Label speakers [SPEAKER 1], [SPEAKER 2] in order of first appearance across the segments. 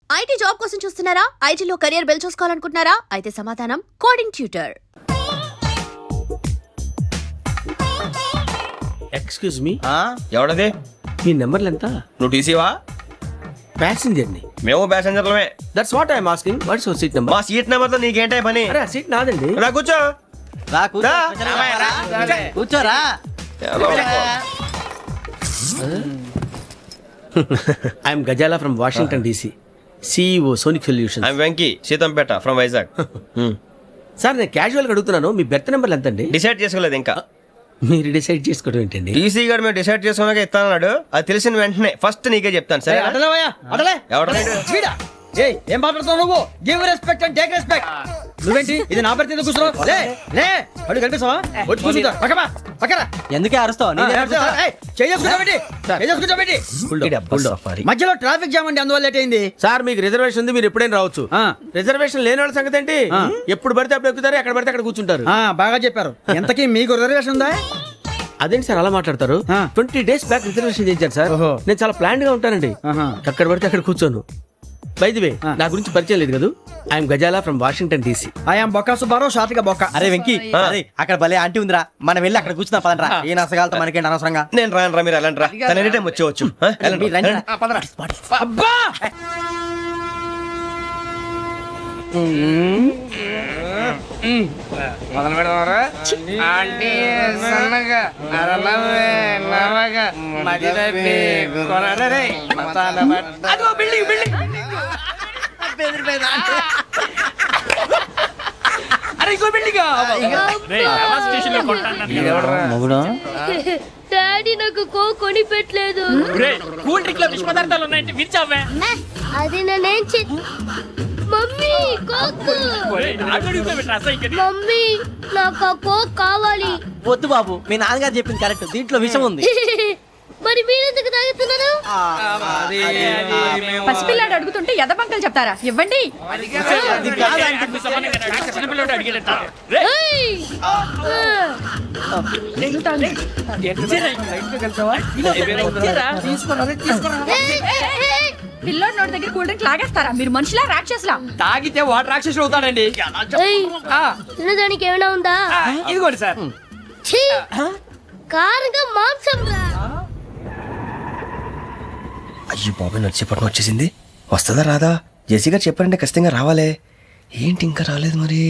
[SPEAKER 1] IT job కోసం చూస్తున్నారా? ఐటీలో కెరియర్ బిల్డ్ చూసుకోవాలనుకుంటున్నారా? అయితే సమాధానం కోడింగ్ ట్యూటర్.
[SPEAKER 2] ఎక్స్క్యూజ్ మీ,
[SPEAKER 3] ఎవడది?
[SPEAKER 2] మీ నెంబర్లు ఎంత?
[SPEAKER 3] నువ్వు టీసీవా?
[SPEAKER 2] ప్యాసింజర్ ని.
[SPEAKER 3] మేము ప్యాసెంజర్లమే.
[SPEAKER 2] That's what I'm asking. What's your seat number?
[SPEAKER 3] మా సీట్ నెంబర్ తో నీకేంటే పని?
[SPEAKER 2] అరే ఆ సీట్ నాదండి.
[SPEAKER 3] రా కూర్చో.
[SPEAKER 4] కూర్చోరా.
[SPEAKER 2] I'm Gazala from Washington DC, CEO Sonic Solutions.
[SPEAKER 3] I'm Venky, Seethampeta from Vizag.
[SPEAKER 2] Sir నేను క్యాజువల్గా అడుగుతున్నాను, మీ బెర్త్ నెంబర్లు ఎంత అండి?
[SPEAKER 3] డిసైడ్ చేసుకోలేదు ఇంకా.
[SPEAKER 2] మీరు డిసైడ్ చేసుకోవడం ఏంటండి?
[SPEAKER 3] టీసీ గారు మేము డిసైడ్ చేసుకున్నాక ఇస్తానన్నాడు. అది తెలిసిన వెంటనే ఫస్ట్ నీకే చెప్తాను. సరే
[SPEAKER 4] ఏం మాట్లాడుతున్నావు నువ్వు? Give respect and take respect. నువ్వేంటి ఇది నా పరిస్థితి కూర్చున్నావు? అడుగు కనిపిస్తావా? ఎందుకే అరుస్తావు? మధ్యలో ట్రాఫిక్ జామ్ అండి, అందువల్ల లేట్ అయింది.
[SPEAKER 2] సార్ మీకు రిజర్వేషన్ ఉంది, మీరు ఎప్పుడైనా రావచ్చు. రిజర్వేషన్ లేని వాళ్ళ సంగతి ఏంటి? ఎప్పుడు పడితే అప్పుడు ఎక్కుతారు, ఎక్కడ పడితే అక్కడ కూర్చుంటారు.
[SPEAKER 4] బాగా చెప్పారు. ఎంతకీ మీకు రిజర్వేషన్ ఉందా?
[SPEAKER 2] అదేంటి సార్ అలా మాట్లాడతారు? 20 days బ్యాక్ రిజర్వేషన్ చేశారు సార్. నేను చాలా ప్లాన్డ్ గా ఉంటానండి. ఎక్కడ పడితే అక్కడ కూర్చోను. బై ది వే, నా గురించి పరిచయం లేదు కదా. I'm Gazala from Washington DC.
[SPEAKER 4] I'm Bokka Subbarao, షాతిగా బొక్క. అరే వెంకీ, అక్కడ భలే ఆంటీ ఉందిరా, మనం వెళ్ళి అక్కడ కూర్చున్నా పదంరా. ఏ నసగాలతో మనకేంటి అనవసరంగా.
[SPEAKER 3] నేను రాను రా, మీరు వెళ్ళండి రా. తన ఎనీ టైం వచ్చేవచ్చు.
[SPEAKER 4] అబ్బా
[SPEAKER 5] మొదలు పెడదామరా? ఆంటీ సన్నగా అరలవే నవగా మది తప్పి కొనరే మతాల అదో బిల్డింగ్ బిల్డింగ్ అరే ఇంకో బిల్డింగ్
[SPEAKER 6] డాడీ నాకు కొని పెట్టలేదు.
[SPEAKER 5] కూల్ డ్రింక్ లో విష పదార్థాలు ఉన్నాయంటే విరిచావే.
[SPEAKER 6] అది నేనేం మమ్మీ కోక్. మమ్మీ నాకు కోక్ కావాలి.
[SPEAKER 4] వద్దు బాబు, మీ నాన్నగారు చెప్పింది కరెక్ట్, దీంట్లో విషయం ఉంది.
[SPEAKER 6] మరి మీరెందుకు తాగుతున్నారు?
[SPEAKER 7] పసిపిల్లాడు అడుగుతుంటే ఎదబంకలు చెప్తారా? ఇవ్వండి. పిల్లోడి నోటి దగ్గర కూల్ డ్రింక్ లాగేస్తారా? మీరు మనుషులా రాక్షసులా?
[SPEAKER 5] తాగితే వాటర్ రాక్షసులు అవుతాడండి.
[SPEAKER 6] తినడానికి ఏమైనా ఉందా?
[SPEAKER 5] ఇదిగోండి సార్.
[SPEAKER 6] కారంగా మాంసం రా.
[SPEAKER 3] అయ్యో బాబాయ్, నడిచేపట్నం వచ్చేసింది. వస్తుందా రాదా? జేసీ గారు చెప్పారంటే ఖచ్చితంగా రావాలే. ఏంటి ఇంకా రాలేదు మరి?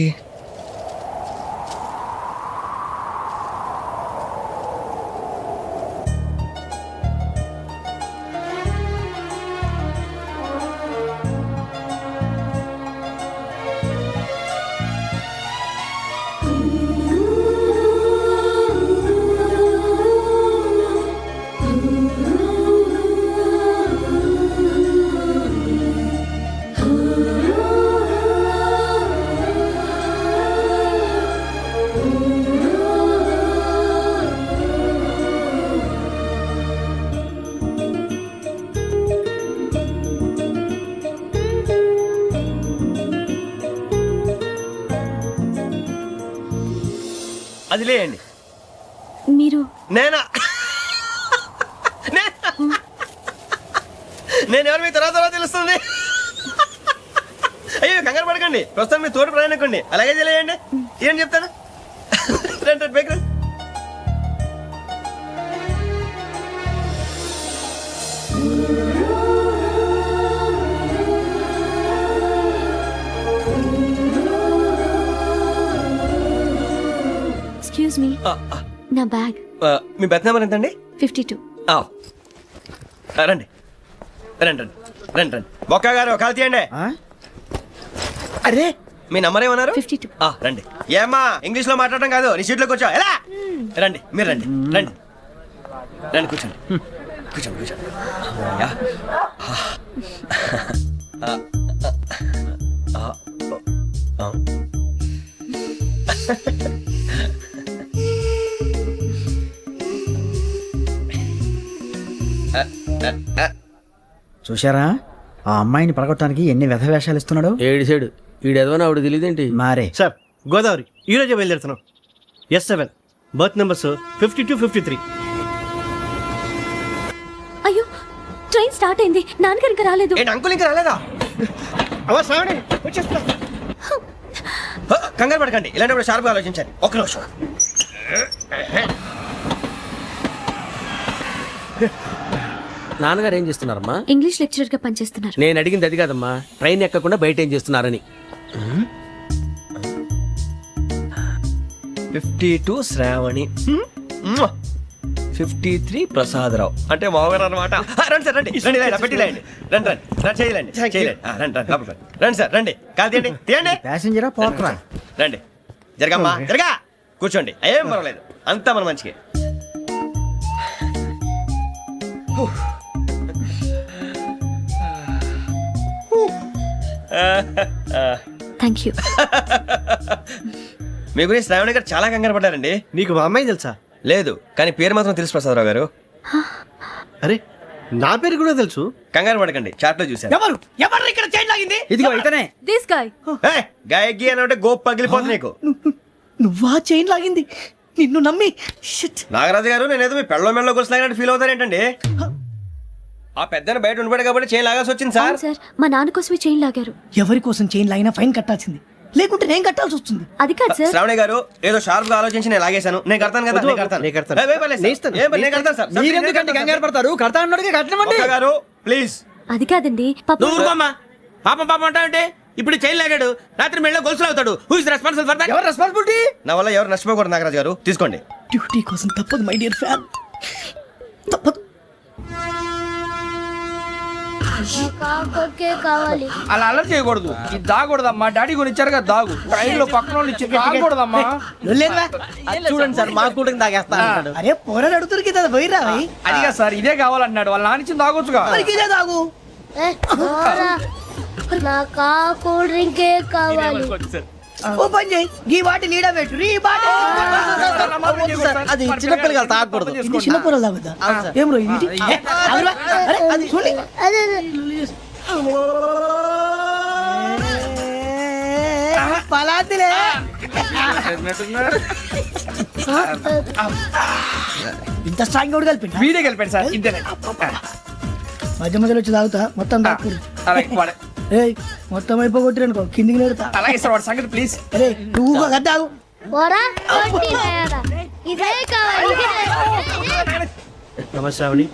[SPEAKER 3] అది లేయండి.
[SPEAKER 6] మీరు
[SPEAKER 3] నేనా? నేను ఎవరు మీ తర్వాత తెలుస్తుంది. అయ్యో కంగారు పడకండి, ప్రస్తుతం మీ తోటి ప్రయాణకండి. అలాగే తెలియండి. ఏం చెప్తాను. రండి బైక్ రండి.
[SPEAKER 6] ఎక్స్క్యూజ్ మీ, నా బ్యాగ్.
[SPEAKER 3] మీ బెత్ నెంబర్ ఎంతండి?
[SPEAKER 6] 52.
[SPEAKER 3] రండి రండి రండి రండి రండి. బొక్క గారు కాల్ తీయండి. అరే మీ నంబర్ ఏమన్నారు?
[SPEAKER 6] 52.
[SPEAKER 3] రండి. ఏమ్మా ఇంగ్లీష్ లో మాట్లాడడం కాదు, నీ సీట్లో కూర్చో. ఎలా రండి, మీరు రండి రండి రండి, కూర్చోండి కూర్చోండి కూర్చోండి.
[SPEAKER 4] చూశారా ఆ అమ్మాయిని పడగొట్టడానికి ఎన్ని వ్యధ వేషాలు ఇస్తున్నాడు.
[SPEAKER 2] ఏడు సైడు ఈడెదవని ఆవిడ తెలియదేంటి?
[SPEAKER 4] మారే
[SPEAKER 8] సార్ గోదావరి ఈరోజే బయలుదేరుతున్నాం. S7 berth numbers 52, 53.
[SPEAKER 6] అయ్యో ట్రైన్ స్టార్ట్ అయింది, నాన్నగారు ఇంకా రాలేదు.
[SPEAKER 3] అంకుల్ ఇంకా రాలేదా?
[SPEAKER 8] అవ్వ శ్రావణి వచ్చేస్తా.
[SPEAKER 3] కంగారు పడకండి, ఇలాంటప్పుడు షార్ప్గా ఆలోచించాలి. ఒక్క నిమిషం.
[SPEAKER 2] నాన్నగారు ఏం చేస్తున్నారమ్మా?
[SPEAKER 6] ఇంగ్లీష్ లెక్చరర్ గా పనిచేస్తున్నారు.
[SPEAKER 2] నేను అడిగింది అది కాదమ్మా, ట్రైన్ ఎక్కకుండా బయట ఏం చేస్తున్నారని.
[SPEAKER 3] 52 శ్రావణి, 53 ప్రసాదరావు అంటే మామగారు అనమాట. రండి సార్, రండి రండి, ఇలా పెట్టి రండి, రండి రండి, రండి చేయాలండి, చేయాలండి. రండి రండి, లోపలికి రండి. రండి సార్, రండి, కాదు తీయండి, తీయండి.
[SPEAKER 4] ప్యాసింజరా పోట్రా?
[SPEAKER 3] రండి, జరగమ్మా, జరగా, కూర్చోండి, ఏం పర్వాలేదు, అంతా మన మంచిగా.
[SPEAKER 6] Thank you.
[SPEAKER 3] మీ గురించి శ్రావణి గారు చాలా కంగారు పడ్డారండి.
[SPEAKER 8] నీకు మా అమ్మాయి తెలుసా?
[SPEAKER 3] లేదు, కానీ పేరు మాత్రం తెలుసు ప్రసాదరావు గారు.
[SPEAKER 8] అరే నా పేరు కూడా తెలుసు.
[SPEAKER 3] కంగారు పడకండి, చాట్ లో చూశాను.
[SPEAKER 5] ఎవరు ఎవరు ఇక్కడ చైన్ లాగింది?
[SPEAKER 4] ఇదిగో ఇతనే.
[SPEAKER 7] This guy.
[SPEAKER 3] గాయకి అని అంటే గోప్ పగిలిపోతుంది నీకు.
[SPEAKER 5] నువ్వా చైన్ లాగింది? నిన్ను నమ్మి షిట్.
[SPEAKER 3] నాగరాజు గారు, నేనేదో మీ పెళ్ళ మెళ్ళలో గురిసిలాగినట్టు ఫీల్ అవుతారేంటండి? ఆ పెద్దని బయట ఉండిపోయాడు కాబట్టి చైన్ లాగాల్సి వచ్చింది సార్.
[SPEAKER 6] అవును సార్, మా నాన్న కోసమే చైన్ లాగారు.
[SPEAKER 5] ఎవరి కోసం చైన్ లాగినా ఫైన్ కట్టాల్సింది, లేకుంటే నేను కట్టాల్సి వస్తుంది.
[SPEAKER 6] అది కాదు సార్.
[SPEAKER 3] శ్రావణి గారు, ఏదో షార్ప్ గా ఆలోచించి నేను లాగేశాను. నేను కడతాను కదా, నేను కడతాను.
[SPEAKER 8] నేను కడతాను.
[SPEAKER 3] ఏ, పర్లేదు సార్. ఏ, నేను కడతాను సార్.
[SPEAKER 4] మీరెందుకంటే కంగారు పడతారు? కడతా అన్నాడుగా, కట్టమండి.
[SPEAKER 3] ఒక్క గారు ప్లీజ్.
[SPEAKER 6] అది కాదండి పాప.
[SPEAKER 2] నువ్వు ఊరుకోమ్మా. పాపం పాపం అంటావంటే ఇప్పుడు చైన్ లాగాడు, రాత్రి మెళ్ళో గొలుసులు అవుతాడు. Who is responsible for that?
[SPEAKER 4] ఎవరు రెస్పాన్సిబిలిటీ?
[SPEAKER 3] నా వల్ల ఎవరు నష్టపోకూడదు నాగరాజు గారు, తీసుకోండి.
[SPEAKER 5] డ్యూటీ కోసం తప్పదు మై డియర్ ఫ్యాన్, తప్పదు.
[SPEAKER 6] కావాలి.
[SPEAKER 5] అలా అలర్ట్ చేయకూడదు, ఇది దాగకూడదమ్మా. డాడీ కొని ఇచ్చారు కదా, దాగు. ట్రైన్ లో పక్కన వాళ్ళు ఇచ్చి దాగకూడదమ్మా.
[SPEAKER 4] చూడండి సార్, మా కూడా తాగేస్తా.
[SPEAKER 5] అరే పోరాడు అడుగుతారు కదా, పోయిరా. అదిగా సార్, ఇదే కావాలంటున్నాడు. వాళ్ళ నాన్న ఇచ్చింది తాగొచ్చుగా. ఇదే తాగు.
[SPEAKER 6] నాకు కూల్ డ్రింకే కావాలి.
[SPEAKER 5] ఓ పని చేయి, ఈ బాటిల్ లీడ పెట్టు. ఈ బాటిల్
[SPEAKER 4] అది చిన్నపిల్లలు తాగకూడదు.
[SPEAKER 5] ఇది చిన్న పొరలు తాగుతా. ఏం రో ఇది? అరే అది చూడండి.
[SPEAKER 6] అదే
[SPEAKER 5] పలాతిలే. ఇంత స్ట్రాంగ్ కూడా కలిపి వీడే కలిపాడు సార్. ఇంతనే మధ్య మధ్యలో వచ్చి తాగుతా, మొత్తం తాగుతారు. ఏయ్ మొత్తం అయిపోగొట్టిరనుకో, కిందికి నేడుతా. అలాగే సార్, వాడి సంగతి ప్లీజ్. అరే నువ్వు కదా తాగు.
[SPEAKER 6] ఇదే కావాలి.
[SPEAKER 8] నమస్తే శ్రావణి,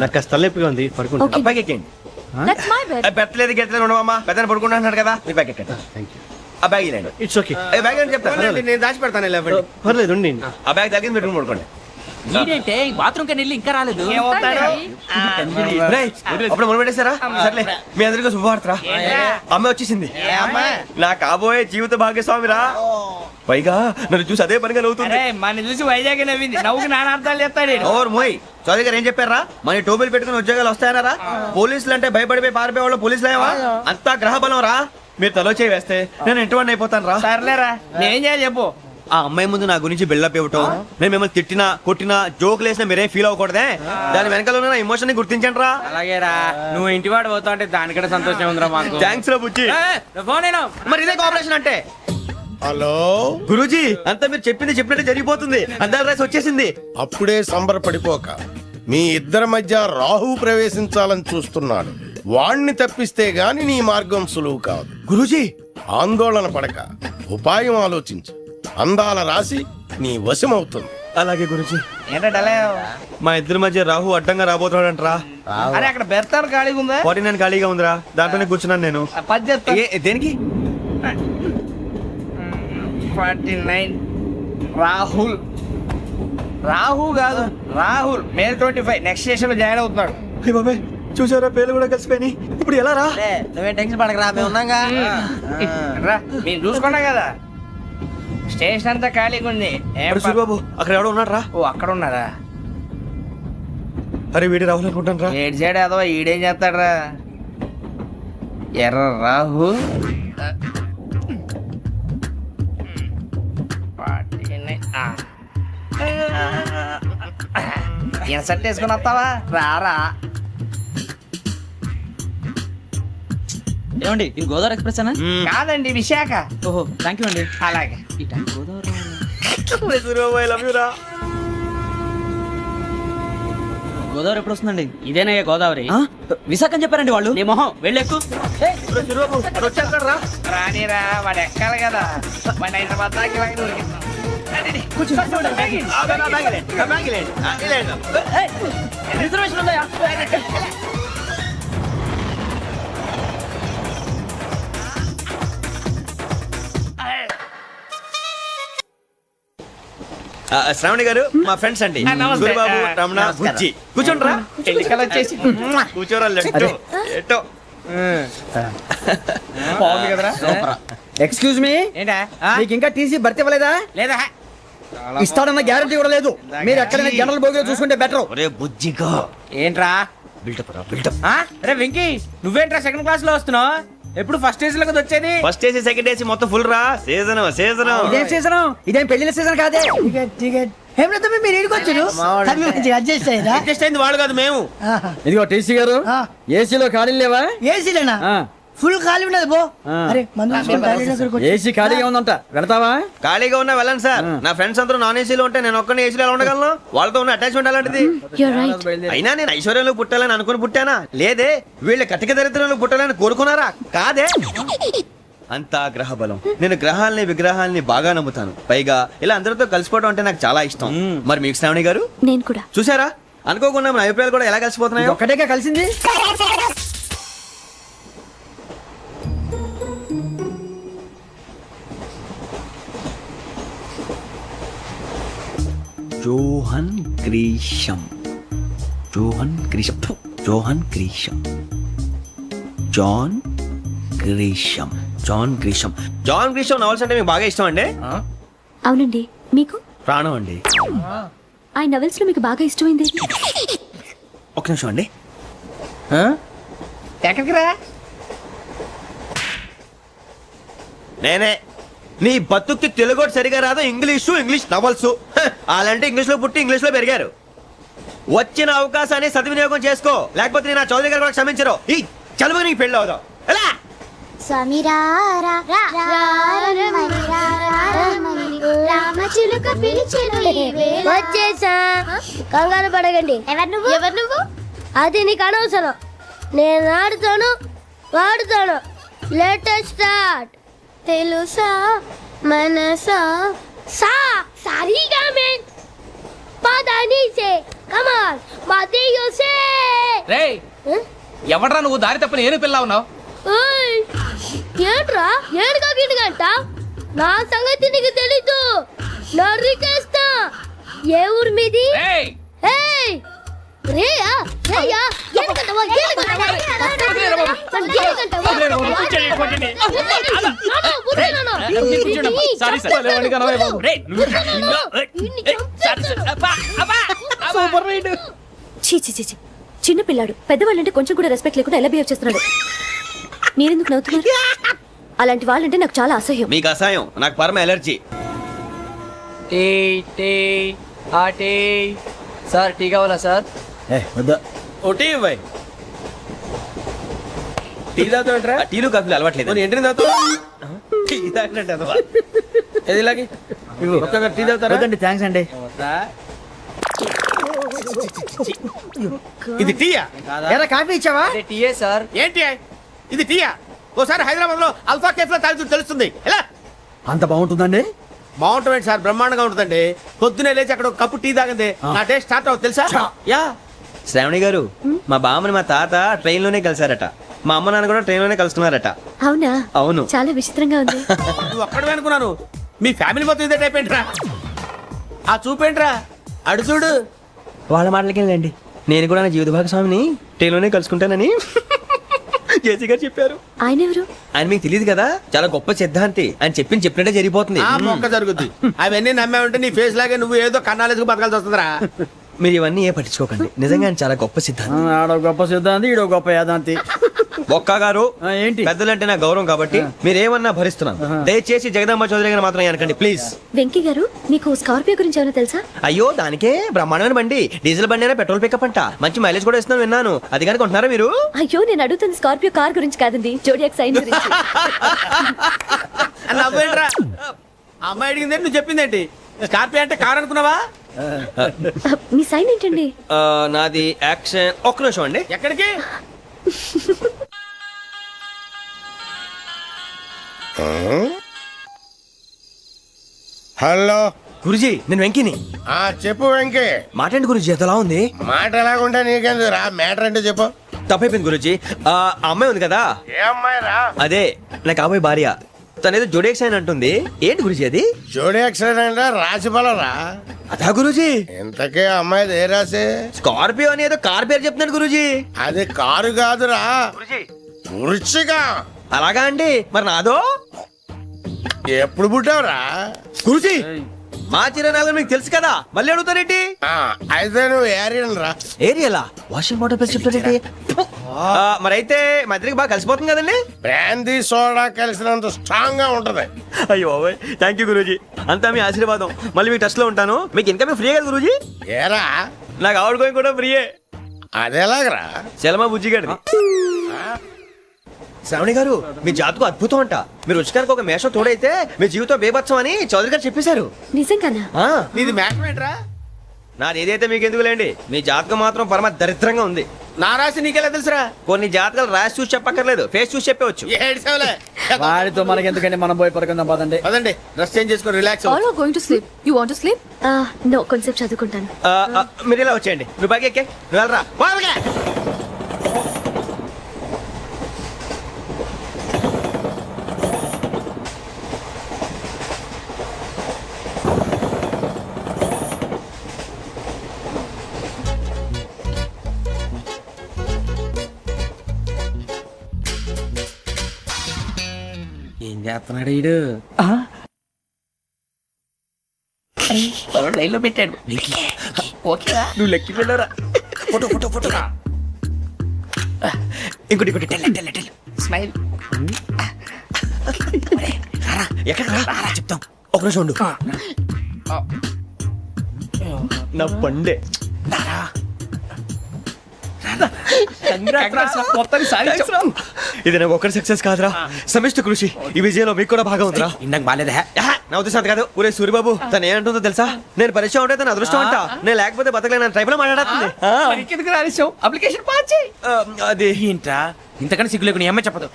[SPEAKER 8] నాకు కాస్త తలెప్పిగా ఉంది, పడుకుంటా.
[SPEAKER 3] అబ్బాయికి ఎక్కండి.
[SPEAKER 7] That's my bed.
[SPEAKER 3] పెట్టలేదు గెట్టలేదు ఉండవమ్మా, పెద్దని పడుకుంటున్నాడు కదా, మీ బ్యాగ్ ఎక్కండి. ఆ బ్యాగ్ ఇలాండి.
[SPEAKER 8] It's okay.
[SPEAKER 3] బ్యాగ్ అని చెప్తాను, నేను దాచి పెడతాను.
[SPEAKER 8] పర్లేదు ఉండి.
[SPEAKER 3] ఆ బ్యాగ్ తగ్గింది పెట్టుకుని పడుకోండి.
[SPEAKER 5] బాత్రూమ్ కని ఇంకా రాలేదు.
[SPEAKER 3] రేయ్, అప్పుడు మొదలు పెట్టేశారా? సర్లే, మీ అందరికీ శుభవార్తరా, అమ్మ వచ్చేసింది. నా కాబోయే జీవిత భాగ్యస్వామిరా. పైగా నన్ను చూసి అదే పనిగా నవ్వుతుంది.
[SPEAKER 5] మన చూసి వైజాగ్ నవ్వింది. నవ్వుకి నాన్న అర్థాలు చెప్తాడు.
[SPEAKER 3] ఓర్ మోయ్, చౌదరి గారు ఏం చెప్పారా? మన టోబీలు పెట్టుకుని ఉద్యోగాలు వస్తాయనరా? పోలీసులు అంటే భయపడిపోయి పారిపోయే వాళ్ళు పోలీసులు ఏవా? అంతా గ్రహ బలం రా. మీరు తలో చేయి వేస్తే నేను ఇంటివాడిని అయిపోతాను రా.
[SPEAKER 5] సర్లేరా, నేనేం చేయాలి చెప్పు.
[SPEAKER 3] ఆ అమ్మాయి ముందు నా గురించి బిల్డప్ ఇవ్వటం, నేను మిమ్మల్ని తిట్టినా కొట్టినా జోకులు వేసినా మీరేం ఫీల్ అవ్వకూడదే. దాని వెనకాల ఉన్న ఎమోషన్ ని గుర్తించండి రా.
[SPEAKER 5] అలాగేరా, నువ్వు ఇంటి వాడు పోతా అంటే దానికంటే సంతోషం ఉందిరా మాకు.
[SPEAKER 3] థ్యాంక్స్ రా బుజ్జి.
[SPEAKER 5] ఫోన్
[SPEAKER 3] మరి ఇదే కోఆపరేషన్ అంటే.
[SPEAKER 9] హలో
[SPEAKER 3] గురూజీ, అంతా మీరు చెప్పింది చెప్పినట్టు జరిగిపోతుంది. అందాల రైస్ వచ్చేసింది.
[SPEAKER 9] అప్పుడే సంబరపడిపోక, మీ ఇద్దరి మధ్య రాహు ప్రవేశించాలని చూస్తున్నాడు. వాణ్ణి తప్పిస్తే గాని నీ మార్గం సులువు కాదు.
[SPEAKER 3] గురూజీ,
[SPEAKER 9] ఆందోళన పడక, ఉపాయం ఆలోచించు. అందాల రాశి నీ వశమవుతుంది.
[SPEAKER 3] అలాగే గురూజీ.
[SPEAKER 5] ఏంటంటే
[SPEAKER 3] మా ఇద్దరి మధ్య రాహు అడ్డంగా రాబోతున్నాడు అంటరా.
[SPEAKER 5] అరే అక్కడ బెర్తాను ఖాళీగా ఉందా?
[SPEAKER 3] 49 ఖాళీగా ఉందిరా, దాంట్లోనే కూర్చున్నాను నేను.
[SPEAKER 5] పది చెప్తా.
[SPEAKER 3] దేనికి?
[SPEAKER 5] 49 రాహుల్. రాహు కాదు, రాహుల్. మే 25 నెక్స్ట్ స్టేషన్ లో జాయిన్ అవుతున్నాడు.
[SPEAKER 3] బాబాయ్ చూసారా, పేర్లు కూడా కలిసిపోయి. ఇప్పుడు ఎలా రా?
[SPEAKER 4] నువ్వే టెన్షన్ పడకరా, మేము ఉన్నాగా.
[SPEAKER 5] రా, మేము చూసుకున్నాం కదా. స్టేషన్ అంతా ఖాళీగా ఉంది. ఏం
[SPEAKER 3] సూరిబాబు అక్కడ ఎవడో ఉన్నాడు రా.
[SPEAKER 5] ఓ అక్కడ ఉన్నారా?
[SPEAKER 3] అరే వీడి రాహుల్ అనుకుంటాను రా.
[SPEAKER 5] ఏడు సైడ్ అదో ఈడేం చేస్తాడరా? ఎర్ర రాహు. ఈయన సెట్ వేసుకుని వస్తావా? రారా.
[SPEAKER 4] ఏమండి, ఇది గోదావరి ఎక్స్ప్రెస్ అనా?
[SPEAKER 5] కాదండి, విశాఖ.
[SPEAKER 4] ఓహో, థ్యాంక్ యూ అండి.
[SPEAKER 5] అలాగే.
[SPEAKER 4] ఈ time Godavari.
[SPEAKER 3] Suribabu I love you రా.
[SPEAKER 4] గోదావరి ఎప్పుడు వస్తుందండి? ఇదేనయ్య గోదావరి. విశాఖ అని చెప్పారండి వాళ్ళు. నీ మొహం వెళ్ళెక్కు.
[SPEAKER 3] రానిరా వాడు ఎక్కాలి కదా వాడు హైదరాబాద్ దాకా ఇలాగే ఉరికిస్తాం.
[SPEAKER 4] రిజర్వేషన్ ఉందా?
[SPEAKER 3] శ్రావణి గారు మా ఫ్రెండ్స్ అండి. గురుబాబు, రమణ, బుజ్జి. కూర్చోండి రా. కూర్చోరా లెట్టో. ఎట్టో. బాగుంది కదరా.
[SPEAKER 4] ఎక్స్క్యూజ్ మీ, మీకు ఇంకా టీసీ భర్తీ ఇవ్వలేదా?
[SPEAKER 3] లేదా
[SPEAKER 4] ఇస్తాడన్న గ్యారంటీ కూడా లేదు. మీరు ఎక్కడైనా జనరల్ బోగిలో చూసుకుంటే బెటర్.
[SPEAKER 3] ఒరే బుజ్జిగా
[SPEAKER 4] ఏంట్రా
[SPEAKER 3] బిల్డప్ రా బిల్డప్.
[SPEAKER 4] అరే వెంకీ, నువ్వేంట్రా సెకండ్ క్లాస్ లో వస్తున్నావు? ఎప్పుడు ఫస్ట్ ఏసీ లో వచ్చేది?
[SPEAKER 3] ఫస్ట్ ఏసీ సెకండ్ ఏసీ మొత్తం ఫుల్ రా. Season season.
[SPEAKER 4] ఇదేం సీజన్? ఇదేం పెళ్లిన సీజన్ కాదే.
[SPEAKER 5] టికెట్ టికెట్ ఏమిటో మీరు ఏడుకొచ్చారు అడ్జస్ట్ అయ్యారా?
[SPEAKER 2] అడ్జస్ట్ అయింది వాళ్ళు కాదు మేము.
[SPEAKER 4] ఇదిగో టీసీ గారు,
[SPEAKER 5] ఆ.
[SPEAKER 4] ఏసీలో ఖాళీలు లేవా?
[SPEAKER 5] ఏసీలేనా?
[SPEAKER 4] ఆ.
[SPEAKER 5] ఫుల్ ఖాళీ ఉండదు పో.
[SPEAKER 4] ఆ.
[SPEAKER 5] అరే మందు
[SPEAKER 4] ఏసీ ఖాళీగా ఉందంట, వెళతావా?
[SPEAKER 3] ఖాళీగా ఉన్నా వెళ్ళండి సార్. నా ఫ్రెండ్స్ అందరూ నాన్ ఏసీలో ఉంటే నేను ఒక్కనే ఏసీలో ఎలా ఉండగలను? వాళ్ళతో ఉన్న అటాచ్మెంట్ అలాంటిది.
[SPEAKER 6] You're right.
[SPEAKER 3] అయినా నేను ఐశ్వర్యంలో పుట్టాలని అనుకుని పుట్టానా? లేదే. వీళ్ళ కటిక దరిద్రంలో పుట్టాలని కోరుకున్నారా? కాదే. అంతా గ్రహ బలం. నేను గ్రహాలని విగ్రహాలని బాగా నమ్ముతాను. పైగా ఇలా అందరితో కలిసిపోవడం అంటే నాకు చాలా ఇష్టం. మరి మీకు శ్రావణి గారు
[SPEAKER 6] నేను కూడా.
[SPEAKER 3] చూసారా, అనుకోకుండా మన అభిప్రాయాలు కూడా ఎలా కలిసిపోతున్నాయో.
[SPEAKER 4] ఒక్కటేగా కలిసింది.
[SPEAKER 3] Johan Grisham. Johan Grisham. Johan Grisham. John Grisham. John Grisham. John Grisham novels అంటే మీకు బాగా ఇష్టం అండి?
[SPEAKER 6] అవునండి. మీకు?
[SPEAKER 3] ప్రాణం అండి.
[SPEAKER 6] ఆ నవెల్స్ లో మీకు బాగా ఇష్టమైంది?
[SPEAKER 3] ఒక నిమిషం అండి.
[SPEAKER 4] ఎక్కడికి రా?
[SPEAKER 3] నేనే. నీ బతుక్కి తెలుగు సరిగా రాదు, ఇంగ్లీష్ నవల్స్. అలాంటి ఇంగ్లీష్ లో పుట్టి ఇంగ్లీష్ లో పెరిగారు. వచ్చిన అవకాశాన్ని సద్వినియోగం చేసుకో, లేకపోతే నేను నా చౌదరి గారు కూడా క్షమించరు. ఈ చదువు నీకు పెళ్ళి అవుదాం. ఎలా?
[SPEAKER 6] వచ్చేసా, కంగారు పడకండి. ఎవరు నువ్వు? అది నీకు అనవసరం. నేను ఆడుతాను, వాడుతాను. Let start. తెలుసా మనసా సా సారీగా మెన్ పదని సే కమాన్ మాదేయో సే.
[SPEAKER 4] రేయ్, ఎవడ్రా నువ్వు? దారి తప్పని ఏను పిల్ల ఉన్నావు?
[SPEAKER 6] ఓయ్ ఏంట్రా ఏడుగా గిడుగంట? నా సంగతి నీకు తెలీదు. నరికేస్తా. ఏ ఊరు మీది?
[SPEAKER 4] ఏయ్,
[SPEAKER 6] ఏయ్ రేయా రేయా ఏడుగంటవా ఏడుగంటవా
[SPEAKER 4] సారీ సార్.
[SPEAKER 6] చీ చిన్న పిల్లాడు. పెద్దవాళ్ళంటే కొంచెం కూడా రెస్పెక్ట్ లేకుండా ఎలా బిహేవ్ చేస్తున్నాడు. మీరెందుకు నవ్వుతున్నారు? అలాంటి వాళ్ళంటే నాకు చాలా అసహ్యం.
[SPEAKER 3] మీకు అసహాయం, నాకు పరమ ఎలర్జీ.
[SPEAKER 4] సార్ టీ కావాలా సార్?
[SPEAKER 2] ఒకటి ఇవ్వాయి. టీ తాగుతాంట్రా?
[SPEAKER 3] టీలు కాఫీలు అలవాట్లేదు.
[SPEAKER 2] ఏంటి తాగుతావు?
[SPEAKER 3] టీ తాగినట్టు అదవా.
[SPEAKER 2] ఏది ఇలాగే ఒక్క టీ తాగుతారా?
[SPEAKER 4] థ్యాంక్స్ అండి.
[SPEAKER 2] ఇది టీయా?
[SPEAKER 4] కాఫీ ఇచ్చావా? టీయే సార్.
[SPEAKER 2] ఏంటి ఇది టీయా? ఓసారి హైదరాబాద్ లో అల్ఫా కేఫ్ లో తాగుతూ తెలుస్తుంది. ఎలా
[SPEAKER 4] అంత బాగుంటుందండి?
[SPEAKER 2] బాగుంటుంది సార్, బ్రహ్మాండంగా ఉంటుందండి. పొద్దునే లేచి అక్కడ ఒక కప్పు టీ తాగింది నా డే స్టార్ట్ అవుతుంది తెలుసా? యా.
[SPEAKER 3] శ్రావణి గారు, మా బామ్మని మా తాత ట్రైన్ లోనే కలిసారట. మా అమ్మ నాన్న కూడా ట్రైన్ లోనే కలుస్తున్నారట.
[SPEAKER 6] అవునా?
[SPEAKER 3] అవును.
[SPEAKER 6] చాలా విచిత్రంగా ఉంది.
[SPEAKER 2] నువ్వు ఒక్కడే అనుకున్నాను, మీ ఫ్యామిలీ మొత్తం ఇదే టైప్ ఏంట్రా? ఆ చూపేంట్రా, అడు చూడు.
[SPEAKER 3] వాళ్ళ మాటలకి వెళ్ళండి. నేను కూడా నా జీవిత భాగస్వామిని ట్రైన్ లోనే కలుసుకుంటానని జేసీ గారు చెప్పారు.
[SPEAKER 6] ఆయన ఎవరు?
[SPEAKER 3] ఆయన మీకు తెలియదు కదా, చాలా గొప్ప సిద్ధాంతి. ఆయన చెప్పినట్టే జరిగిపోతుంది.
[SPEAKER 2] ఆ మొక్క జరుగుద్ది. అవన్నీ నమ్మే ఉంటే నీ ఫేస్ లాగే నువ్వు ఏదో కన్నాలేసుకు బతకాల్సి వస్తుందిరా.
[SPEAKER 3] మీరు ఇవన్నీ ఏ పట్టించుకోకండి. నిజంగా ఆయన చాలా గొప్ప సిద్ధాంతి.
[SPEAKER 4] ఆడో గొప్ప సిద్ధాంతి, ఈడో గొప్ప యాదాంతి.
[SPEAKER 3] బొక్క గారు,
[SPEAKER 4] ఏంటి?
[SPEAKER 3] పెద్దలంటే నా గౌరవం కాబట్టి మీరేమన్నా భరిస్తున్నాను. దయచేసి జగదాంబ చౌదరి గారు మాత్రం అనకండి ప్లీజ్.
[SPEAKER 6] వెంకీ గారు, మీకు స్కార్పియో గురించి ఏమైనా తెలుసా?
[SPEAKER 3] అయ్యో, దానికే బ్రహ్మాండమైన బండి. డీజిల్ బండి అయినా పెట్రోల్ పికప్ అంట. మంచి మైలేజ్ కూడా ఇస్తున్నాను విన్నాను. అది కానీ కొంటున్నారా మీరు?
[SPEAKER 6] అయ్యో, నేను అడుగుతుంది స్కార్పియో కార్ గురించి కాదండి, జోడియాక్ సైన్ గురించి.
[SPEAKER 2] నవ్వేంట్రా? అమ్మాయి అడిగిందేంటి, నువ్వు చెప్పిందేంటి? స్కార్పియో అంటే కార్ అనుకున్నావా?
[SPEAKER 6] మీ సైన్ ఏంటండి?
[SPEAKER 3] నాది యాక్షన్. ఒక్క నిమిషం అండి.
[SPEAKER 2] ఎక్కడికి?
[SPEAKER 9] హలో
[SPEAKER 3] గురుజీ నేను వెంకిని.
[SPEAKER 9] చెప్పు వెంకీ.
[SPEAKER 3] మాట్లాడండి గురుజీ, ఎంతలా ఉంది?
[SPEAKER 9] మాట ఎలాగుంటా నీకెందుకు రా, మ్యాటర్ అంటే చెప్పు.
[SPEAKER 3] తప్పైపోయింది గురుజీ. ఆ అమ్మాయి ఉంది కదా,
[SPEAKER 9] ఏ అమ్మాయి రా?
[SPEAKER 3] అదే నా కాబోయే భార్య. తనేదో జోడేక్స్ అని అంటుంది. ఏంటి గురుజీ అది?
[SPEAKER 9] జోడి యాక్సిడెంట్ రాసి రా.
[SPEAKER 3] అదా గురుజీ?
[SPEAKER 9] ఇంతకే అమ్మాయి ఏ రాసి?
[SPEAKER 3] స్కార్పియో అని ఏదో కార్ పేరు చెప్తున్నాడు గురుజీ.
[SPEAKER 9] అది కారు కాదురా, వృచ్చిక.
[SPEAKER 3] అలాగా అండి, మరి నాదో?
[SPEAKER 9] ఎప్పుడు పుట్టావురా?
[SPEAKER 3] గురుజీ మా చిరనాలు మీకు తెలుసు కదా, మళ్ళీ అడుగుతారేంటి?
[SPEAKER 9] అయితే నువ్వు ఏరియన్ రా.
[SPEAKER 3] ఏరియలా? వాషింగ్ వాటర్ పేరు చెప్తారేంటి? మరైతే మా ఇద్దరికి బాగా కలిసిపోతుంది కదండి.
[SPEAKER 9] బ్రాందీ సోడా కలిసినంత స్ట్రాంగ్ గా ఉంటది.
[SPEAKER 3] అయ్యో థ్యాంక్ యూ గురూజీ, అంతా మీ ఆశీర్వాదం. మళ్ళీ మీ టచ్ లో ఉంటాను. మీకు ఇంకా ఫ్రీ కదా గురూజీ?
[SPEAKER 9] ఏరా
[SPEAKER 3] నాకు ఆవిడ గోయింగ్ కూడా ఫ్రీయే.
[SPEAKER 9] అదేలాగరా?
[SPEAKER 3] చలమా బుజ్జి గారిది. శ్రావణి గారు మీ జాతకు అద్భుతం అంట. మీరు రుచికానికి ఒక మేషం తోడైతే మీ జీవితం బేబత్సం అని చౌదరి గారు చెప్పేశారు.
[SPEAKER 6] నిజంగానా?
[SPEAKER 2] నీది మ్యాటర్ ఏంట్రా?
[SPEAKER 3] నాది ఏదైతే మీకు ఎందుకులేండి, మీ జాతకం మాత్రం పరమ దరిద్రంగా ఉంది.
[SPEAKER 2] నా రాసి నీకెలా తెలుసురా?
[SPEAKER 3] కొన్ని జాతకాలు రాసి చూసి చెప్పక్కర్లేదు, ఫేస్ చూసి చెప్పవచ్చు.
[SPEAKER 4] వాడితో మనకి ఎందుకంటే మనం పోయి పడుకుందాం పదండి.
[SPEAKER 2] పదండి, డ్రెస్ చేంజ్ చేసుకొని relax.
[SPEAKER 7] All are going to sleep. You want to sleep?
[SPEAKER 6] No, కొంచెం చదువుకుంటాను.
[SPEAKER 3] మీరు ఇలా వచ్చేయండి. నువ్వు బాగా ఎక్కే, నువ్వు వెళ్ళరా.
[SPEAKER 2] ఏం చేస్తున్నాడు ఈడు? లైన్ లో పెట్టాడు. ఓకేరా, నువ్వు లెక్కి వెళ్ళరా. Photo photo photo.
[SPEAKER 3] ఇంకోటి ఇంకోటి టెల్
[SPEAKER 2] స్మైల్.
[SPEAKER 3] ఎక్కడ రా చెప్తాం. ఒక నిమిషం ఉండు. నా పండే ఇది నాకు ఒక్కరి సక్సెస్ కాదురా, సమిష్టి కృషి. ఈ విజయంలో మీకు కూడా భాగం ఉందిరా.
[SPEAKER 2] ఇందాక బాగాలేదా?
[SPEAKER 3] నా ఉద్దేశం అంత కాదు. ఒరే సూరిబాబు, తను ఏమంటుందో తెలుసా? నేను పరిచయం ఉంటే తన అదృష్టం అంట. నేను లేకపోతే బతకలేను ట్రైబ్ లో మాట్లాడుతుంది.
[SPEAKER 2] అప్లికేషన్ పాస్ చేయి.
[SPEAKER 3] అది
[SPEAKER 2] ఏంట్రా ఇంతకన్నా సిగ్గు లేకుండా ఏమై చెప్పదు.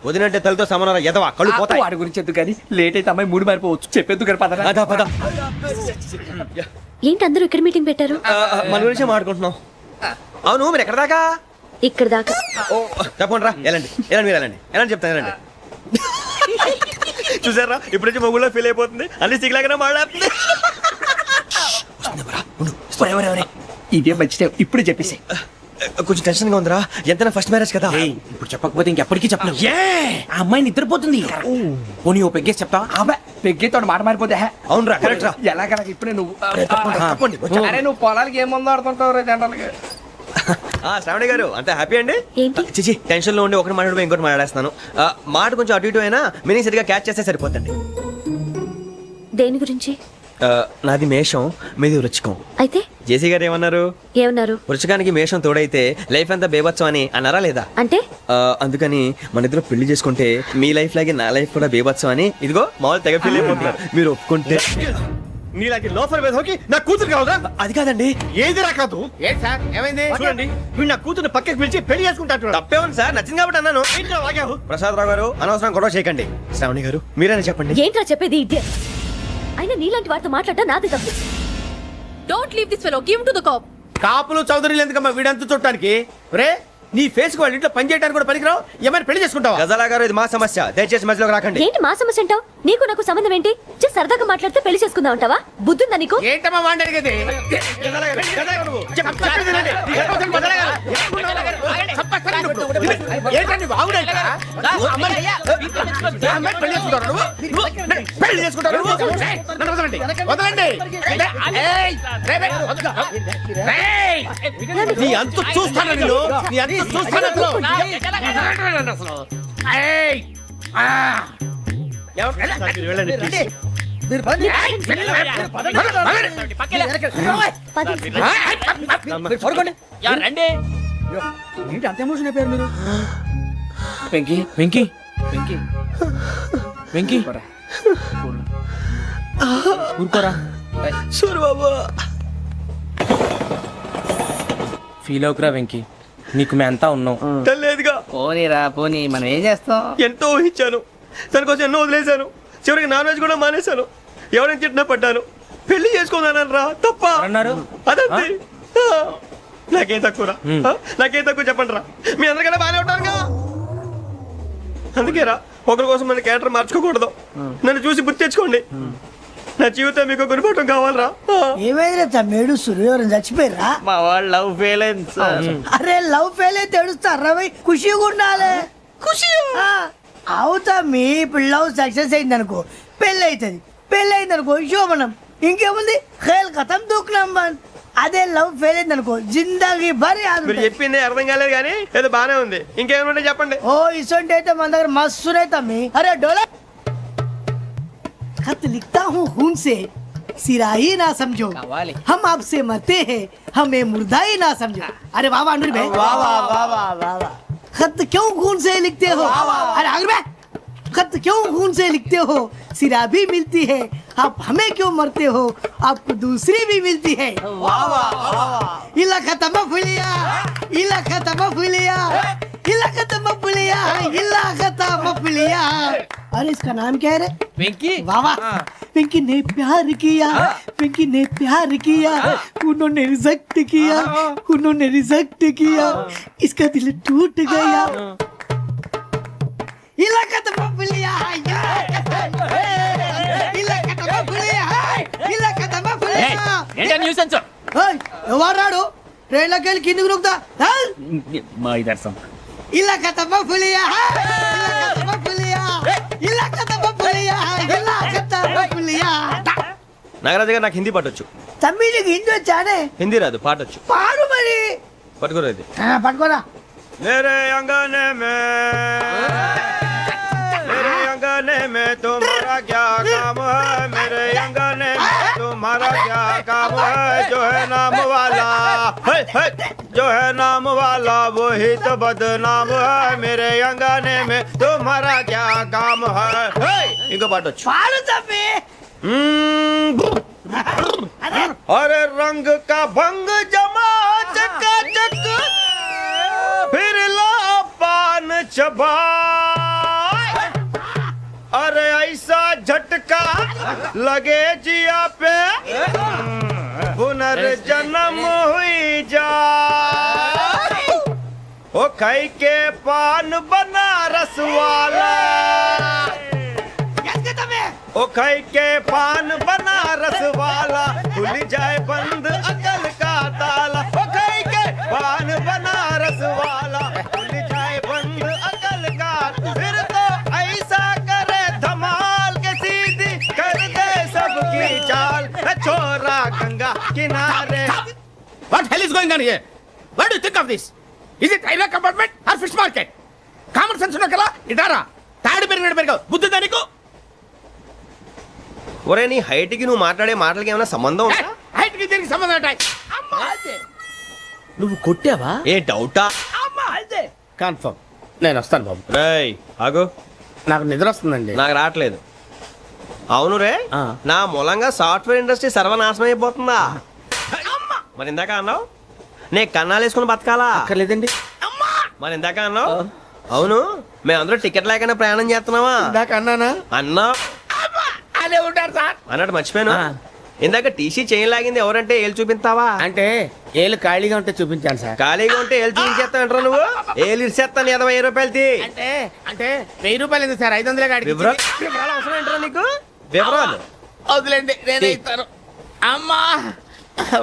[SPEAKER 3] వదినంటే తలతో సమానం ఎదవా, కళ్ళు పోతాయి.
[SPEAKER 4] వాడి గురించి ఎందుకు కానీ లేట్ అయితే అమ్మాయి మూడు మారిపోవచ్చు. చెప్పేందుకు కానీ పదరా.
[SPEAKER 3] అదా పద.
[SPEAKER 6] ఏంటి అందరూ ఇక్కడ మీటింగ్ పెట్టారు?
[SPEAKER 3] మన గురించే మాట్లాడుకుంటున్నాం. అవును, మీరు ఎక్కడ దాకా?
[SPEAKER 6] ఇక్కడ దాకా.
[SPEAKER 3] ఓ తప్పకుండా రా, వెళ్ళండి వెళ్ళండి, మీరు వెళ్ళండి వెళ్ళండి, చెప్తాను వెళ్ళండి. చూసారా, ఇప్పుడు నుంచి మొగుల్లో ఫీల్ అయిపోతుంది. అన్ని సిగ్లాగానే మాట్లాడుతుంది.
[SPEAKER 4] ఇదే మంచి ఇప్పుడు చెప్పేసి.
[SPEAKER 3] కొంచెం టెన్షన్ గా ఉందిరా. ఎంత ఫస్ట్ మ్యారేజ్ కదా.
[SPEAKER 2] ఇప్పుడు చెప్పకపోతే ఇంకెప్పటికీ చెప్పలేవు. ఆ అమ్మాయి నిద్రపోతుంది. పోనీ ఓ పెగ్గేసి చెప్తావా?
[SPEAKER 4] పెగ్గేతో మాట మారిపోతే
[SPEAKER 3] అవునరా, కరెక్ట్ రా.
[SPEAKER 4] ఎలాగలా ఇప్పుడే నువ్వు
[SPEAKER 3] తప్పండి.
[SPEAKER 4] అరే నువ్వు పొలాలకి ఏం మందు ఆడుతుంటావు రే జనరల్గా.
[SPEAKER 3] శ్రావణి గారు అంతే హ్యాపీ అండి?
[SPEAKER 6] ఏంటి?
[SPEAKER 3] చిచి టెన్షన్ లో ఉండి ఒకటి మాట్లాడుకో ఇంకోటి మాట్లాడేస్తాను. మాట కొంచెం అటు ఇటు అయినా మీనింగ్ సరిగా క్యాచ్ చేస్తే సరిపోతండి.
[SPEAKER 6] దేని గురించి?
[SPEAKER 3] నాది మేషం, మీది వృచ్చికం.
[SPEAKER 6] అయితే
[SPEAKER 3] జేసీ గారు ఏమన్నారు?
[SPEAKER 6] ఏమన్నారు?
[SPEAKER 3] వృచ్చికానికి మేషం తోడైతే లైఫ్ అంతా బేబత్సం అని అన్నారా లేదా?
[SPEAKER 6] అంటే
[SPEAKER 3] అందుకని మన ఇద్దరు పెళ్లి చేసుకుంటే మీ లైఫ్ లాగే నా లైఫ్ కూడా బేబత్సం అని ఇదిగో మామూలు తెగ ఫీల్ అయిపోతున్నారు. మీరు ఒప్పుకుంటే
[SPEAKER 8] నీలాంటి లోఫర్ మీద హోకి నా కూతురు కావదా?
[SPEAKER 3] అది కాదండి.
[SPEAKER 8] ఏది రాకాదు.
[SPEAKER 2] ఏంటి సార్ ఏమైంది?
[SPEAKER 8] చూడండి, వీడు నా కూతురు పక్కకి పిలిచి పెళ్లి చేసుకుంటాడు.
[SPEAKER 3] తప్పే ఉంది సార్, నచ్చింది కాబట్టి అన్నాను. ప్రసాద్ రావు గారు అనవసరం గొడవ చేయకండి. శ్రావణి గారు మీరైనా చెప్పండి.
[SPEAKER 6] ఏంట్రా చెప్పేది? ఇదే అయినా నీలాంటి వారితో మాట్లాడటం నాది తప్పు.
[SPEAKER 7] Don't leave this fellow, give to the cop.
[SPEAKER 2] కాపులు చౌదరులు ఎందుకమ్మా వీడంతా చుట్టానికి? రే నీ ఫేస్ కు వాళ్ళ ఇంట్లో పని చేయడానికి కూడా పనికిరావు. ఏమైనా పెళ్లి చేసుకుంటావా?
[SPEAKER 3] గజాలా గారు ఇది మా సమస్య, దయచేసి మధ్యలోకి రాకండి.
[SPEAKER 6] ఏంటి మా సమస్య అంటావు? నీకు నాకు సంబంధం ఏంటి? జస్ట్ సరదాగా మాట్లాడితే పెళ్లి చేసుకుందాం అంటావా? బుద్ధుందా నీకు?
[SPEAKER 2] ఏంటమ్మా వాడిని అడిగేది? ఏంటండి బాగుండేట? పెళ్లి చేసుకుంటారు నువ్వు? నన్ను వదలండి, వదలండి. నీ అంత చూస్తాను నేను, నీ అంత చూస్తాను అసలు.
[SPEAKER 3] వెళ్ళండి please.
[SPEAKER 4] ఏంటి అంత ఎమోషన్ అయిపోయారు మీరు?
[SPEAKER 2] వెంకీ వెంకీ వెంకీ వెంకీ ఊరుకోరా.
[SPEAKER 3] సూరిబాబు
[SPEAKER 4] ఫీల్ అవుకురా వెంకీ, నీకు మేమంతా ఉన్నాం.
[SPEAKER 3] లేదుగా
[SPEAKER 4] పోనీరా పోనీ, మనం ఏం చేస్తాం?
[SPEAKER 3] ఎంతో ఊహించాను, తన కోసం ఎన్నో వదిలేశాను, చివరికి నాన్ వెజ్ కూడా మానేశాను. ఎవరైనా తిట్టినా పడ్డాను, పెళ్లి చేసుకున్నాను రా తప్ప
[SPEAKER 4] అన్నారు
[SPEAKER 3] అదంతే. నాకేం తక్కువరా, నాకేం తక్కువ చెప్పండి రా, మీ అందరికన్నా బాగానే ఉంటారుగా. అందుకేరా ఒకరి కోసం మన క్యారెక్టర్ మార్చుకోకూడదు. నన్ను చూసి గుర్తు తెచ్చుకోండి. నా జీవితం మీకు గురిపటం కావాలరా.
[SPEAKER 5] ఏమైనా తమ్మేడు ఎవరైనా చచ్చిపోయిరా?
[SPEAKER 4] మా వాళ్ళు లవ్ ఫెయిల్ అయింది సార్.
[SPEAKER 5] అరే లవ్ ఫెయిల్ అయితే ఏడుస్తారా? ఖుషిగా ఉండాలి. ఖుషి అవుతా. మీ ఇప్పుడు లవ్ సక్సెస్ అయింది అనుకో, పెళ్ళి అవుతుంది. పెళ్ళి అయింది అనుకో శోభనం. ఇంకేముంది, ఖేల్ కథం దూకునాం బంద్. అదే లవ్ ఫెయిల్ అయింది అనుకో జిందగీ భరి.
[SPEAKER 3] మీరు చెప్పింది అర్థం కాలేదు కానీ ఏదో బానే ఉంది. ఇంకేమైనా చెప్పండి.
[SPEAKER 5] ఓ ఇసొంటి అయితే మన దగ్గర మస్తునే తమ్మి. అరే డోలా खत लिखता हूँ खून से, सिरा ही ना समझो, हम आपसे मरते हैं, हमें मुर्दा ही ना समझो. अरे वाह वाह अनुर भाई, वाह वाह वाह वाह वाह. खत क्यों खून से लिखते हो? अरे अनुर भाई, खत क्यों खून से लिखते हो? सिरा भी मिलती है, आप हमें क्यों मरते हो? आपको दूसरी भी मिलती है. वाह वाह वाह. इला खत्म फुलिया, इला खत्म फुलिया, इला खत्म फुलिया, इला खत्म फुलिया. अरे इसका नाम क्या है रे?
[SPEAKER 4] వెంకీ.
[SPEAKER 5] वाह वाह. पिंकी ने प्यार किया, पिंकी ने प्यार किया, उन्होंने रिजेक्ट किया, उन्होंने रिजेक्ट किया, इसका दिल टूट गया. इलाका तो बबलिया है, इलाका तो बबलिया है, इलाका तो बबलिया.
[SPEAKER 4] ఏంటా న్యూసెన్స్?
[SPEAKER 5] ओए ఎవరు రాడు? ట్రైన్ లోకి వెళ్ళి కిందికి నొక్కుతా.
[SPEAKER 4] మా ఇదర్శం.
[SPEAKER 5] इलाका तो बबलिया है, इलाका तो बबलिया, इलाका तो बबलिया है, इलाका तो बबलिया.
[SPEAKER 3] నాగరాజు గారు నాకు హిందీ పాటొచ్చు.
[SPEAKER 5] తమ్మి నీకు హిందీ వచ్చానే?
[SPEAKER 3] హిందీ రాదు, పాటొచ్చు.
[SPEAKER 5] పాడు మరి.
[SPEAKER 3] పట్టుకోలేదు.
[SPEAKER 5] పట్టుకోరా.
[SPEAKER 3] मेरे अंगने में तुम्हारा क्या काम है? मेरे अंगने में तुम्हारा क्या काम है? जो है नाम वाला है, जो है नाम वाला वही तो बदनाम है. मेरे अंगने में तुम्हारा क्या काम है? इनको पाटो
[SPEAKER 5] పాడు తమ్మి.
[SPEAKER 3] अरे रंग का भंग जमा चकाचक, फिर ला पान चबा. अरे ऐसा झटका लगे जिया पे, पुनर्जन्म हुई जा. ओ खाई के पान बनारस वाला, ओ खाई के पान बनारस वाला, खुल जाए बंद अकल का ताला. ओ खाई के पान बनारस वाला, खुल जाए बंद अकल का. फिर तो ऐसा करे धमाल के सीधी कर दे सबकी चाल. छोरा गंगा किनारे.
[SPEAKER 9] What hell is going on here? What do you think of this? Is it railway compartment or fish market? Common sense ఉన్న కదా ఇటారా. తాడు పెరిగావు బుద్ధి దానికి.
[SPEAKER 3] ఒరే నీ హైట్ కి నువ్వు మాట్లాడే మాటలకి ఏమైనా సంబంధం ఉందా?
[SPEAKER 9] హైట్ కి దీనికి సంబంధం ఉంటాయి.
[SPEAKER 2] నువ్వు కొట్టావా?
[SPEAKER 3] ఏ డౌటా?
[SPEAKER 9] కన్ఫర్మ్ నేను వస్తాను బాబు.
[SPEAKER 3] రేయ్ ఆగు,
[SPEAKER 9] నాకు నిద్ర వస్తుందండి.
[SPEAKER 3] నాకు రావట్లేదు. అవును రే,
[SPEAKER 2] ఆ.
[SPEAKER 3] నా మూలంగా సాఫ్ట్వేర్ ఇండస్ట్రీ సర్వనాశనం అయిపోతుందా? మరి ఇందాక అన్నావు నే కన్నాలు వేసుకుని బతకాలా?
[SPEAKER 2] అక్కర్లేదండి.
[SPEAKER 3] మరి ఇందాక అన్నావు అవును మేమందరూ టికెట్ లేకుండా ప్రయాణం చేస్తున్నావా?
[SPEAKER 9] ఇందాక అన్నానా?
[SPEAKER 3] అన్నా
[SPEAKER 9] అదే ఉంటారు సార్.
[SPEAKER 3] అన్నట్టు మర్చిపోయాను.
[SPEAKER 2] ఆ.
[SPEAKER 3] ఇందాక టీసీ చైన్ లాగింది ఎవరంటే ఏళ్ళు చూపిస్తావా?
[SPEAKER 2] అంటే ఏళ్ళు ఖాళీగా ఉంటే చూపించాను సార్.
[SPEAKER 3] ఖాళీగా ఉంటే ఏళ్ళు చూపించేస్తావు నువ్వు. ఏళ్ళు ఇచ్చేస్తాను 20 రూపాయలు తీ.
[SPEAKER 9] అంటే అంటే 1000 రూపాయలు ఎందుకు సార్? 500 కాడికి
[SPEAKER 3] వివరాలు అవసరం ఏంట్రా నీకు? వివరాలు
[SPEAKER 9] వదిలేండి, నేనే ఇస్తాను. అమ్మా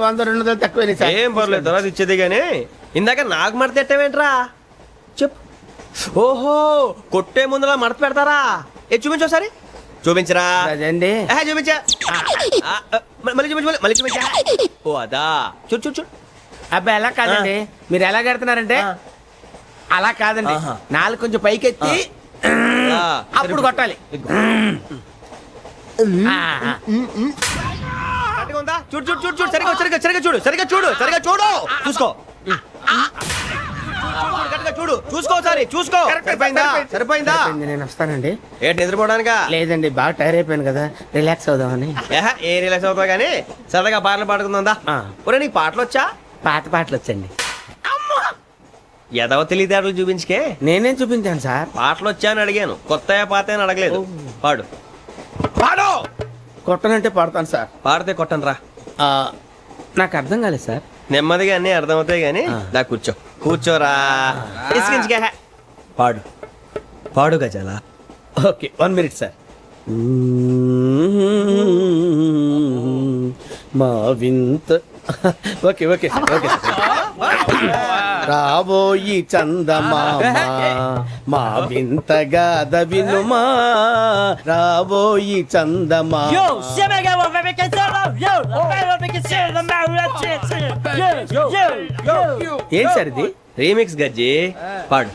[SPEAKER 9] 100-200 తక్కువ సార్.
[SPEAKER 3] ఏం పర్లేదు, తర్వాత ఇచ్చేది గానీ ఇందాక నాకు మడత ఎట్టవేంట్రా చెప్పు. ఓహో కొట్టే ముందులా మడత పెడతారా? ఏ చూపించు ఒకసారి. చూపించరా?
[SPEAKER 2] అదండి.
[SPEAKER 3] చూపించా. మళ్ళీ చూపించు, మళ్ళీ చూపించా. ఓ అదా, చూడు చూడు చూడు.
[SPEAKER 2] అబ్బాయి ఎలా కాదండి, మీరు ఎలా కడుతున్నారంటే అలా కాదండి.
[SPEAKER 3] ఆహా.
[SPEAKER 2] నాలుగు కొంచెం పైకెత్తి అప్పుడు కొట్టాలి.
[SPEAKER 3] కరెక్ట్గా ఉందా? చూడు చూడు చూడు చూడు. సరిగా సరిగా సరిగా చూడు, సరిగా చూడు, సరిగా చూడు. చూసుకో కరెక్ట్గా చూడు, చూసుకో ఒకసారి చూసుకో. సరిపోయిందా? సరిపోయిందా?
[SPEAKER 2] నేను వస్తానండి.
[SPEAKER 3] ఏంటి నిద్రపోవడానికా?
[SPEAKER 2] లేదండి, బాగా టైర్ అయిపోయాను కదా, రిలాక్స్ అవుదామని.
[SPEAKER 3] ఏ రిలాక్స్ అవుతావు కానీ సరదాగా పాటలు పాడుకుందా?
[SPEAKER 2] ఆ.
[SPEAKER 3] ఒరే నీకు పాటలు వచ్చా?
[SPEAKER 2] పాత పాటలు వచ్చండి.
[SPEAKER 3] ఎదవ తెలివితేటలు చూపించుకే.
[SPEAKER 2] నేనేం చూపించాను సార్?
[SPEAKER 3] పాటలు వచ్చా అని అడిగాను, కొత్త పాత అని అడగలేదు. పాడు.
[SPEAKER 9] పాడు.
[SPEAKER 2] కొట్టనంటే పడతాను సార్.
[SPEAKER 3] పాడితే కొట్టను రా.
[SPEAKER 2] నాకు అర్థం కాలేదు సార్.
[SPEAKER 3] నెమ్మదిగా అన్నీ అర్థమవుతాయి గానీ దా కూర్చో. కూర్చోరా. ఇసుకించుకే. పాడు. పాడు గజాల.
[SPEAKER 2] Okay 1 minute sir. మా వింత ఓకే ఓకే ఓకే రాబోయి చందమామ మా వింతగా వినుమా రాబోయి చందమామ. ఏం సార్ ఇది?
[SPEAKER 3] రీమిక్స్ గజ్జి. పాడు.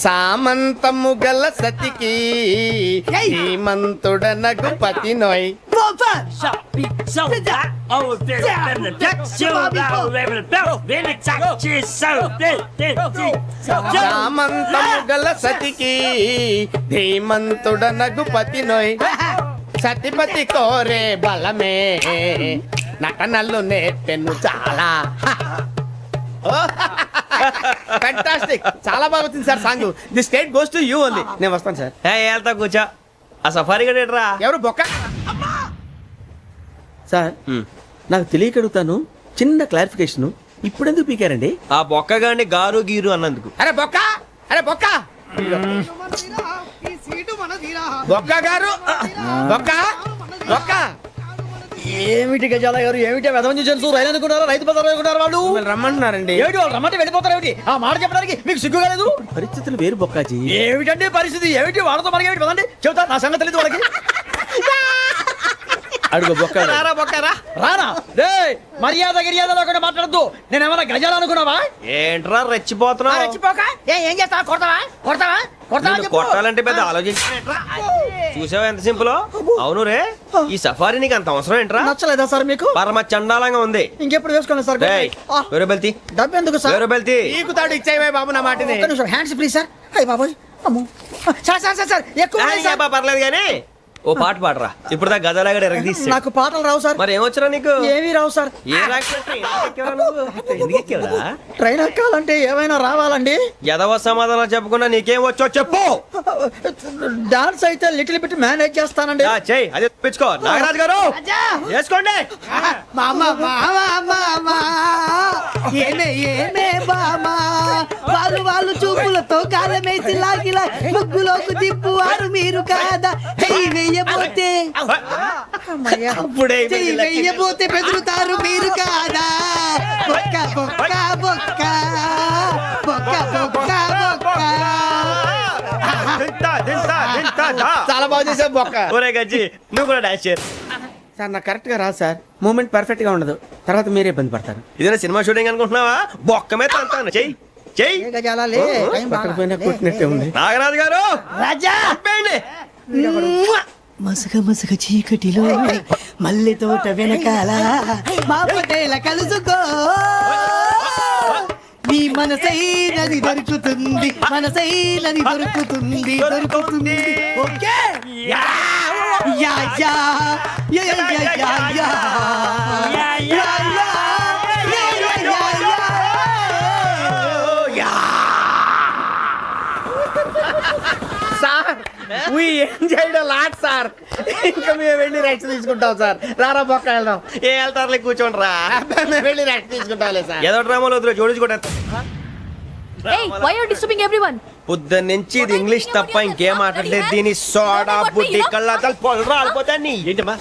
[SPEAKER 2] సామంతము గల సతికి హేమంతుడనగు పతి నోయ్. సామంతము గల సతికి ధీమంతుడనగు పతి నోయ్. సతిపతి కోరే బలమే నటనలు నేర్పెను చాలా. ఫ్యాంటాస్టిక్, చాలా బాగా వచ్చింది sir song. The state goes to you only. నేను వస్తాను సార్.
[SPEAKER 3] వెళ్తా కూర్చో. ఆ సఫారీ గడేట్రా.
[SPEAKER 2] ఎవరు బొక్క సార్? నాకు తెలియక అడుగుతాను, చిన్న క్లారిఫికేషన్. ఇప్పుడెందుకు పీకారండి?
[SPEAKER 3] ఆ బొక్కగాండి గారు గీరు అన్నందుకు.
[SPEAKER 2] అరే బొక్క, అరే బొక్క, బొక్క గారు, బొక్క బొక్క.
[SPEAKER 4] ఏమిటి గజాల గారు, ఏమిటి వెదవని చూసారు? రైలు అనుకున్నారా? రైతు బజార్ అనుకున్నారు వాళ్ళు?
[SPEAKER 2] రమ్మంటున్నారండి.
[SPEAKER 4] ఏమిటి వాళ్ళు రమ్మంటే వెళ్ళిపోతారు? ఏమిటి ఆ మాట చెప్పడానికి మీకు సిగ్గు కాలేదు?
[SPEAKER 2] పరిస్థితులు వేరు బొక్కాజీ.
[SPEAKER 4] ఏమిటండి పరిస్థితి? ఏమిటి వాళ్ళతో మనకి ఏమిటి? పదండి చెబుతా, నా సంగతి తెలియదు వాళ్ళకి.
[SPEAKER 2] అడుగు బొక్క.
[SPEAKER 3] రారా బొక్కరా.
[SPEAKER 4] రానా రే, మర్యాద గిర్యాద లేకుండా మాట్లాడద్దు. నేనేమన్నా గజాలు అనుకున్నావా?
[SPEAKER 3] ఏంట్రా రెచ్చిపోతున్నావు?
[SPEAKER 4] రెచ్చిపోక ఏం చేస్తావా? కొడతావా కొడతావా కొడతావా
[SPEAKER 3] నిన్ను
[SPEAKER 4] చెప్పు.
[SPEAKER 3] కొట్టాలంటే పెద్ద ఆలోచించానేట్రా. చూసావా ఎంత సింపుల్? అవును రే, ఈ సఫారీ నీకు అంత అవసరం ఏంట్రా?
[SPEAKER 4] నచ్చలేదా సార్ మీకు?
[SPEAKER 3] పరమ చండాలంగా ఉంది.
[SPEAKER 4] ఇంకెప్పుడు వేసుకోండి సార్.
[SPEAKER 3] వేరే బెల్తి.
[SPEAKER 4] డబ్బు ఎందుకు సార్?
[SPEAKER 3] వేరే బెల్తి.
[SPEAKER 2] నీకు తాడు ఇచ్చాయి బాబు నా మాటని.
[SPEAKER 4] ఒక్క నిమిషం, హ్యాండ్స్ ప్లీజ్ సార్. అయ్యి బాబోయ్, అమ్మో. సార్ సార్ సార్ సార్ ఎక్కువ ఉన్నాయి సార్.
[SPEAKER 3] పర్లేదు కానీ ఓ పాట పాడరా. ఇప్పుడు దా గదలాగడ ఎరగదీసి.
[SPEAKER 4] నాకు పాటలు రావు సార్.
[SPEAKER 3] మరి ఏమొచ్చరా నీకు?
[SPEAKER 4] ఏమీ రావు సార్.
[SPEAKER 3] ఏ ఎందుకు ఎక్కేవరా?
[SPEAKER 4] ట్రైన్ ఎక్కాలంటే ఏమైనా రావాలండి.
[SPEAKER 3] ఎదవ సమాధానం చెప్పకుండా నీకేం వచ్చో చెప్పు.
[SPEAKER 4] డాన్స్ అయితే లిటిల్ బిట్ మేనేజ్ చేస్తానండి.
[SPEAKER 3] చెయ్యి, అదే తెప్పించుకో. నాగరాజు గారు వేసుకోండి.
[SPEAKER 5] వాళ్ళు చూపులతో కాలమేసి లాగిలా ముగ్గులోకి దిప్పువారు మీరు కాదా? వెయ్యబోతే
[SPEAKER 3] అప్పుడే
[SPEAKER 5] వెయ్యబోతే బెదురుతారు మీరు కాదా? బొక్క బొక్క బొక్క బొక్క బొక్క బొక్క.
[SPEAKER 2] చాలా బాగా చేసావు బొక్క.
[SPEAKER 3] ఒరే గజ్జి, నువ్వు కూడా డాన్స్ చేయరు
[SPEAKER 2] సార్. నాకు కరెక్ట్ గా రాదు సార్. మూమెంట్ పర్ఫెక్ట్ గా ఉండదు. తర్వాత మీరే ఇబ్బంది పడతారు.
[SPEAKER 3] ఇదేనా సినిమా షూటింగ్ అనుకుంటున్నావా? బొక్క మీద తంతాను. చెయ్యి చెయ్యి.
[SPEAKER 4] గజాలే
[SPEAKER 2] పక్కన పోయినా కొట్టినట్టే ఉంది.
[SPEAKER 3] నాగరాజు గారు
[SPEAKER 5] రాజా
[SPEAKER 3] చెప్పండి.
[SPEAKER 5] మసగ మసగ చీకటిలో మల్లె తోట వెనకాల మా పటేల కలుసుకో. నీ మనసైనది దొరుకుతుంది, మనసైనది దొరుకుతుంది, దొరుకుతుంది. Okay yeah yeah yeah yeah yeah yeah yeah yeah
[SPEAKER 2] sir we enjoyed a lot sir. ఇంకా మేము వెళ్ళి రెస్ట్ తీసుకుంటాం సార్. రారా బొక్క వెళ్దాం.
[SPEAKER 3] ఏ వెళ్తారులే, కూర్చోండి రా.
[SPEAKER 2] మేము వెళ్ళి రెస్ట్ తీసుకుంటాంలే సార్.
[SPEAKER 3] ఏదో డ్రామాలో వద్దు, జోడించుకోవడం.
[SPEAKER 1] Hey, why are you disturbing everyone?
[SPEAKER 3] పొద్దున్న నుంచి ఇది ఇంగ్లీష్ తప్ప ఇంకేం మాట్లాడలేదు. దీని సోడా బుడ్డి కళ్ళ పొలరా అయిపోతా నీ. ఏంటమ్మా